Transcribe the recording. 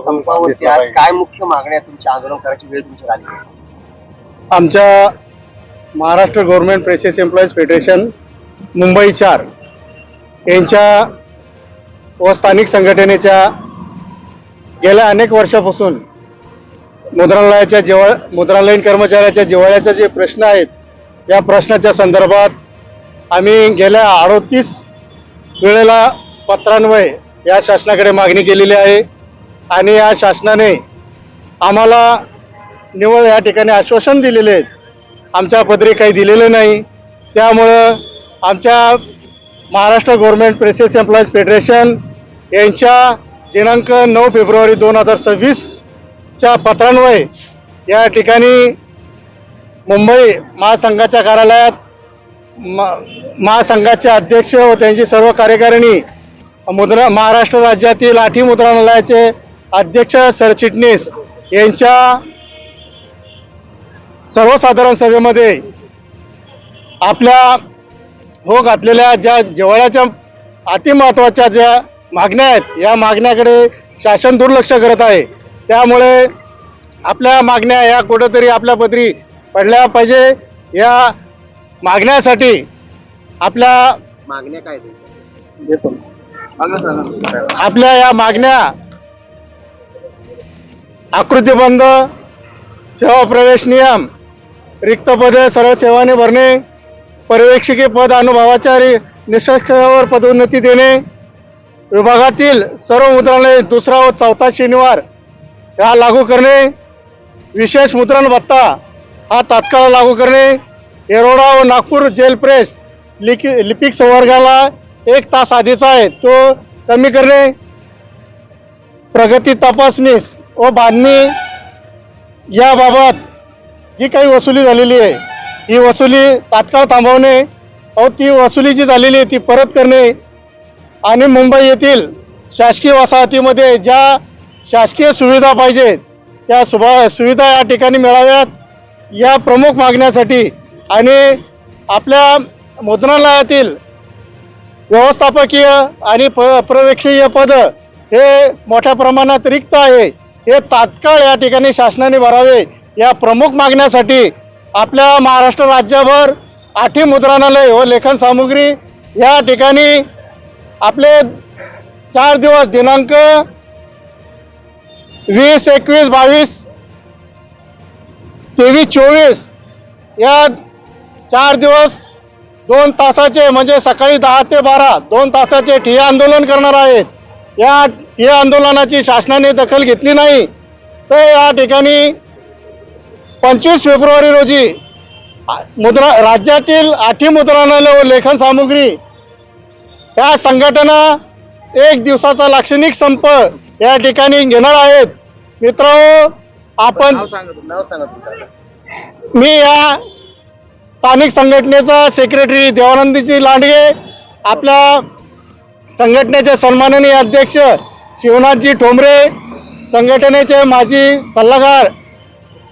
संपावरती आज काय मुख्य मागण्या तुमच्या आंदोलन करायची वेळ तुमची आली आहे? आमच्या Maharashtra government presses employees federation Mumbai 4 यांच्या व स्थानिक संघटनेच्या गेल्या अनेक वर्षापासून मुद्रालयीन कर्मचाऱ्याच्या जिव्हाळ्याचे जे प्रश्न आहेत, या प्रश्नाच्या संदर्भात आम्ही गेल्या 38 वेळेला पत्रान्वये या शासनाकडे मागणी केलेली आहे आणि या शासनाने आम्हाला निवळ या ठिकाणी आश्वासन दिलेले आहेत, आमच्या पदरी काही दिलेलं नाही. त्यामुळं आमच्या Maharashtra government presses employees federation यांच्या दिनांक 9 फेब्रुवारी 2026च्या पत्रान्वये या ठिकाणी मुंबई महासंघाच्या कार्यालयात महासंघाचे अध्यक्ष व त्यांची सर्व कार्यकारिणी, महाराष्ट्र राज्यातील 8 मुद्रणालयाचे अध्यक्ष सरचिटणीस यांच्या सर्वसाधारण सभेमध्ये आपल्या हो घातलेल्या ज्या जिव्हाळ्याच्या अतिमहत्वाच्या ज्या मागण्या आहेत, या मागण्याकडे शासन दुर्लक्ष करत आहे. त्यामुळे आपल्या मागण्या या कुठेतरी आपल्या पदरी पडल्या पाहिजे. या मागण्यासाठी आपल्या मागण्या काय देतो आपल्या या मागण्या आकृतीबंध सेवा प्रवेश नियम, रिक्त पदे सरळ सेवाने भरणे, पर्यवेक्षकी पद अनुभवाच्या निष्कर्षावर पदोन्नती देणे, विभागातील सर्व मुद्रणालय 2रा व 4था शनिवार हा लागू करणे, विशेष मुद्रण भत्ता हा तात्काळ लागू करणे, येरोडा व नागपूर जेल प्रेस लिपिक संवर्गाला 1 तास आधीचा आहे तो कमी करणे, प्रगती तपासणी व बांधणी याबाबत जी काही वसुली झालेली आहे, ही वसुली तात्काळ थांबवणे व ती वसुली जी झालेली आहे ती परत करणे आणि मुंबई येथील शासकीय वसाहतीमध्ये ज्या शासकीय सुविधा पाहिजेत त्या सुविधा या ठिकाणी मिळाव्यात, या प्रमुख मागण्यासाठी आणि आपल्या मुद्रणालयातील व्यवस्थापकीय आणि पर्यवेक्षकीय पद हे मोठ्या प्रमाणात रिक्त आहे, हे तात्काळ या ठिकाणी शासनाने भरावे. या प्रमुख मागण्यासाठी आपल्या महाराष्ट्र राज्यभर 8 मुद्रणालय व लेखन सामुग्री या ठिकाणी आपले 4 दिवस दिनांक 20, 21, 22, 23, 24 या 4 दिवस 2 तासाचे म्हणजे सकाळी 10 ते 12 2 तासाचे ठिय्या आंदोलन करणार आहेत. या ठिय्या आंदोलनाची शासनाने दखल घेतली नाही तर या ठिकाणी 25 फेब्रुवारी रोजी राज्यातील 8 मुद्रणालय व लेखन सामुग्री या संघटना 1 दिवसाचा लाक्षणिक संप या ठिकाणी घेणार आहेत. मित्रांनो, आपण मी या स्थानिक संघटनेचा सेक्रेटरी देवानंदजी लांडगे, आपल्या संघटनेचे सन्माननीय अध्यक्ष शिवनाथजी ठोंबरे, संघटनेचे माजी सल्लागार